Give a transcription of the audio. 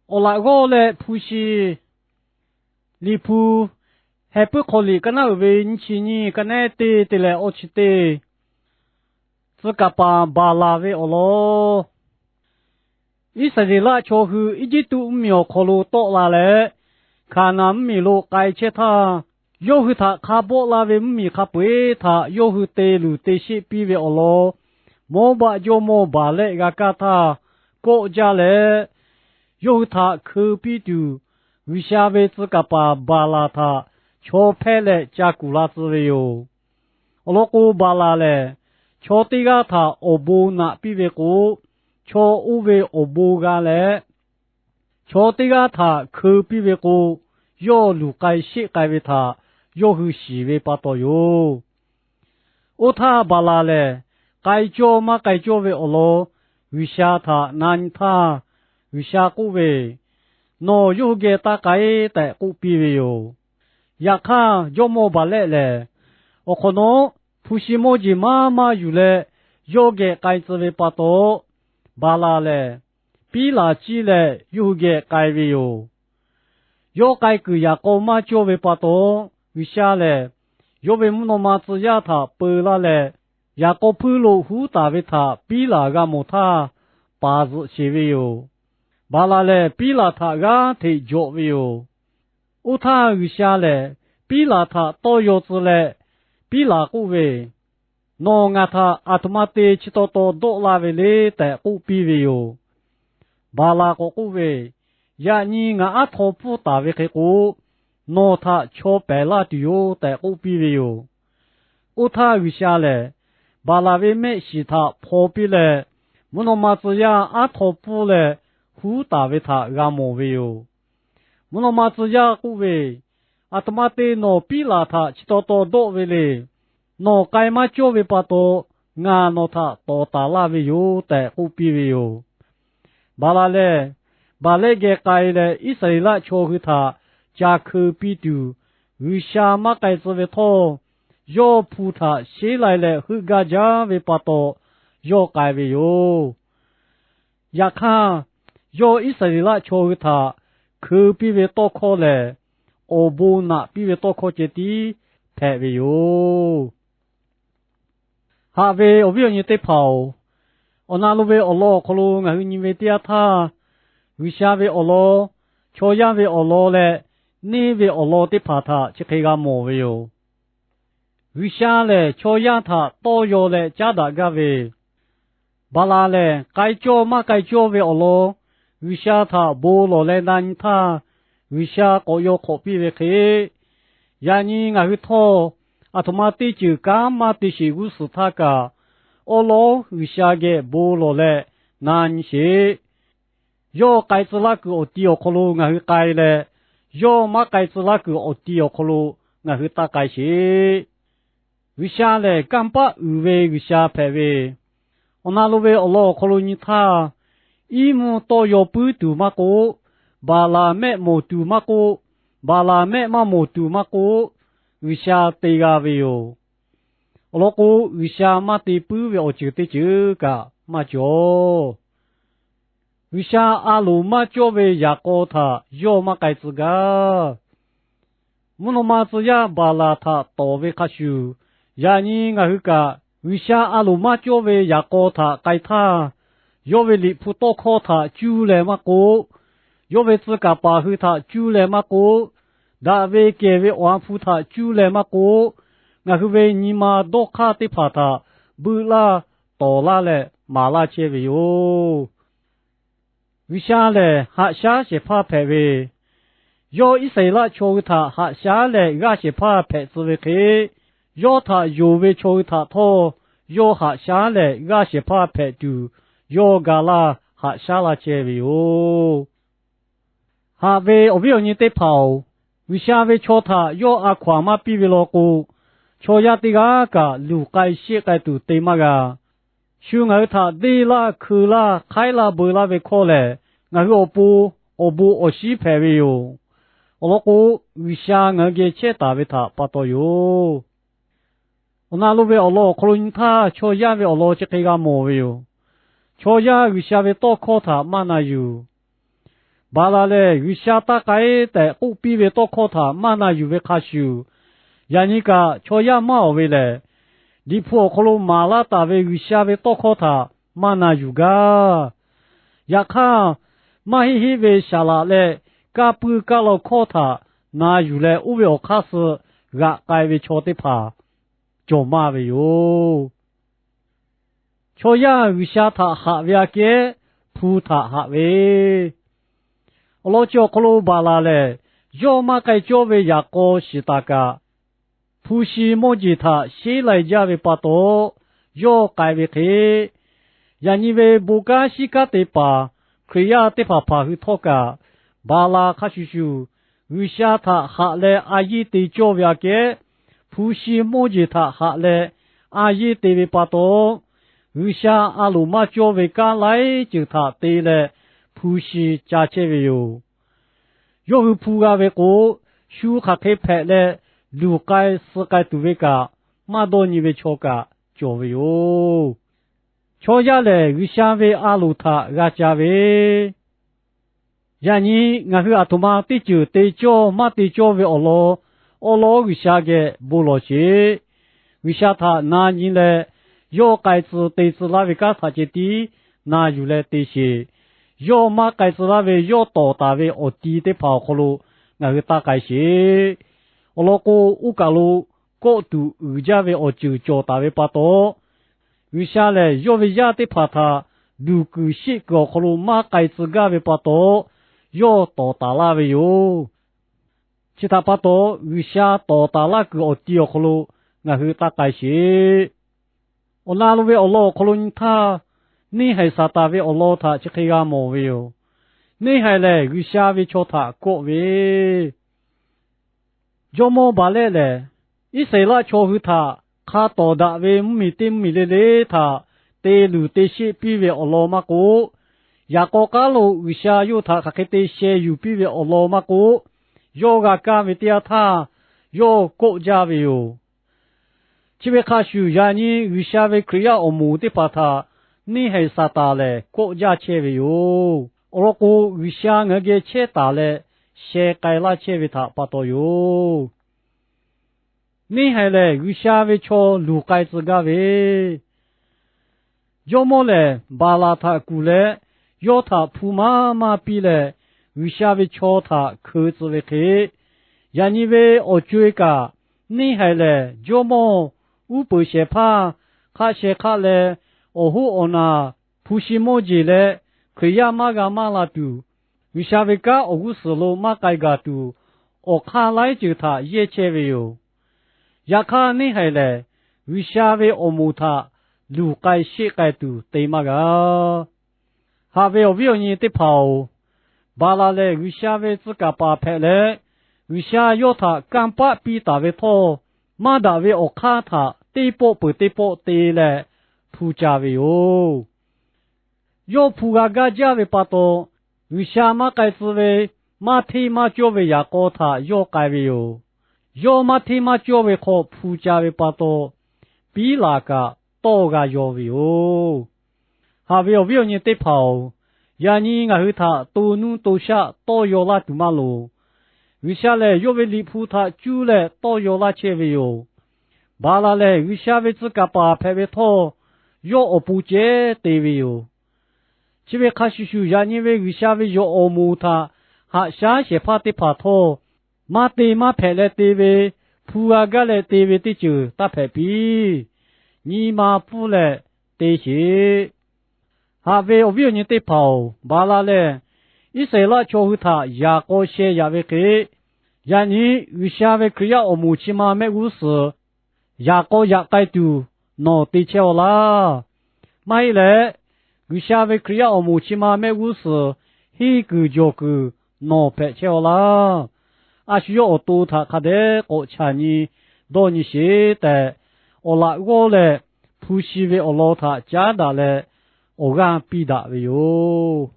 我那个嘞不是离谱，还不可以跟那位起你跟那的来我去的，自个把拉为我咯。以色列那巧去一直都没有考虑到那嘞，看那米路该切他，有去他卡波拉为米卡贝他，有去得路得些比为我咯，莫把就莫把嘞个个他国家嘞。有他可比度，为啥为自个把拉他，瞧拍嘞加古拉子了哟。我老古把拉嘞，瞧这个他我不拿比为古，瞧乌为我不个嘞，瞧这个他可比为古，要路该些该为他，要去洗为巴多哟。我他把拉嘞，该叫嘛该叫为我咯，为啥他难他？为啥古为？诺有个大概在古比为哟，也看有么巴来嘞？我可能不是么子妈妈有嘞，有个该子为巴多巴拉嘞，比拉基嘞有个该为哟，有该个也高嘛就为巴多，为啥嘞？有为么嘛子呀他白拉嘞，也高普罗胡大为他比拉个么他巴子是为哟。巴拉嘞，比拉他个提脚为哟，乌他有下嘞，比拉他多有子嘞，比拉古为，诺亚他阿托马蒂七多多拉为嘞，在古比为哟，巴拉个古为，呀你阿阿托布大为个古，诺他瞧白拉的哟，在古比为哟，乌他有下嘞，巴拉为没是他破比嘞，木诺马子呀阿托布嘞。胡大为他阿莫为哟，木诺马子呀古为，阿托马蒂诺比拉他七多多为嘞，诺该嘛就为巴多，阿诺他多大拉为哟，在古比为哟，巴拉嘞，巴勒个该嘞，以色列拉瞧去他，加科比度，为啥嘛该子为他，要扑他谁来嘞，和个家为巴多，要该为哟，也看。要以色列拉瞧他，可比为多可嘞，我不拿比为多可这地拍为哟。哈为我不要你得跑，我那路为我罗可路我你为dia他，为啥为我罗，瞧呀为我罗嘞，你为我罗的怕他，这可以个么为哟？为啥嘞？瞧呀他多有嘞，加大个为，巴拉嘞，该叫嘛该叫为我罗。为啥他不落来难他？为啥我有可比为去？呀你俺去拖，阿他妈的就干嘛的是无视他个？我罗为啥个不落来难些？要该子那个我第二可路俺去改嘞，要嘛该子那个我第二可路俺去大改些？为啥嘞？干巴为啥排位？我那路为我罗可路你他。伊木多有不杜马古，巴拉咩冇杜马古，巴拉咩嘛冇杜马古，为啥对个为哟？我老古为啥嘛对不为我就对这个嘛就？为啥阿鲁嘛就为亚高他要嘛该自个？木诺嘛子呀巴拉他多为卡修，呀你个个为啥阿鲁嘛就为亚高他该他？要为你普多考他就来嘛过，要为自个保护他就来嘛过，大为给为安抚他就来嘛过，我是为你嘛多卡的怕他，不啦多啦嘞马拉切为哟，为啥嘞？哈下是怕排位，要一谁啦求他哈下嘞也是怕排子为去，要他有为求他拖，要哈下嘞也是怕排住。要个啦，哈下啦切为哟，哈为我不要你得跑，为啥为瞧他要阿夸嘛比为老古，瞧呀的个路该些该都对嘛个，想我他对啦去啦开啦不啦为可嘞，我我西排为哟，我老古为啥我给切打为他不到哟，我那路为我老可能他瞧呀为我老这个么为哟。瞧呀，为啥为多考他嘛那有？巴拉嘞，有下大概的后边为多考他，马那有为卡修，呀你个瞧呀马为嘞，离谱可能马拉大为有下为多考他，马那有个，呀看马嘿嘿为下拉嘞，噶不噶老考他，那有嘞，我为卡是个该为瞧的怕，就马为哟。瞧呀有下他下为个，扑他下为。我老叫可鲁巴拉嘞，要么该叫为亚哥是大家，普西莫吉他谁来家为巴多，要该为他，呀你为不干西个的吧，可呀的怕怕去托个，巴拉卡叔叔，有下他下来阿姨的叫为个，普西莫吉他下来阿姨的为巴多，有下阿鲁马叫为干来就他的嘞。普西加切为有，要是普个为个，修卡开拍嘞，路该世界都为个，马多你为瞧个，就为有，瞧下来有下为阿鲁塔阿家为，呀你俺是阿图马对就对叫马对叫为阿罗有下个不罗些，有下他那你嘞，要该子对子那为个他接的，那有嘞对些。要么该知道为要到达为我地的跑可路，那个大概是，我老哥乌嘎路高度二家为我就叫大为巴多，余下来要为亚的怕他，如果是个可路马该知个为巴多，要到达那为哟，其他巴多余下到达那个我地可路，那个大概是，我那路为我老可路他。你还啥大为Allah他只开个毛为哟？你还来有下为瞧他各位，就莫把来嘞，一谁来瞧乎他，他到达为米的米的嘞他，对路对些比为Allah嘛个，呀个家路有下有他他开对些有比为Allah嘛个，有个家为dia他，有国家为哟，这位卡修呀你有下为kriya o mu的把他。你还啥大嘞？国家切为哟，我国有下我个切大嘞，谁该拉切为他不多哟？你还嘞有下为瞧路该自个为，要么嘞巴拉他过来，要他铺妈妈比嘞，有下为瞧他口子为开，呀你为我追个，你还嘞要么五百些怕，卡些卡嘞。哦呼哦那普西莫吉嘞，可呀马个马拉杜，为啥为个哦古斯罗马该个杜，哦看来就他也切为哟，呀看你还嘞，为啥为哦木他路该些该杜对嘛个，哈为哦为你的跑，巴拉嘞为啥为自个把拍嘞，为啥要他干巴比大为拖，马大为哦看他对波不对波对嘞。普加为哟，要普个家为巴多，为啥马该子为马提马教为亚高他要该为哟，要马提马教为好普加为巴多，比那个多个要为哟，哈为为你得跑，呀你俺和他多努多下多要拉多马路，为啥嘞要为离谱他就嘞多要拉切为哟，巴拉嘞为啥为自个把拍为拖。要我不接对位哟，这位卡叔叔呀，你为下位要我木他，哈下些怕的怕拖，马对马拍来对位，铺啊个来对位的就打拍比，你马不来对些，哈为我为你对跑，巴拉嘞，一谁拉教会他呀个些呀为给，呀你下位可要我木起码没无事，呀个呀该度。no 对切啦，买来，有下位kriya 我们起码没无事，一个就个 no 拍切啦，啊需要我多他看的我请你多你写的，我来我嘞，普西为我老他加大嘞，我干必大为哟。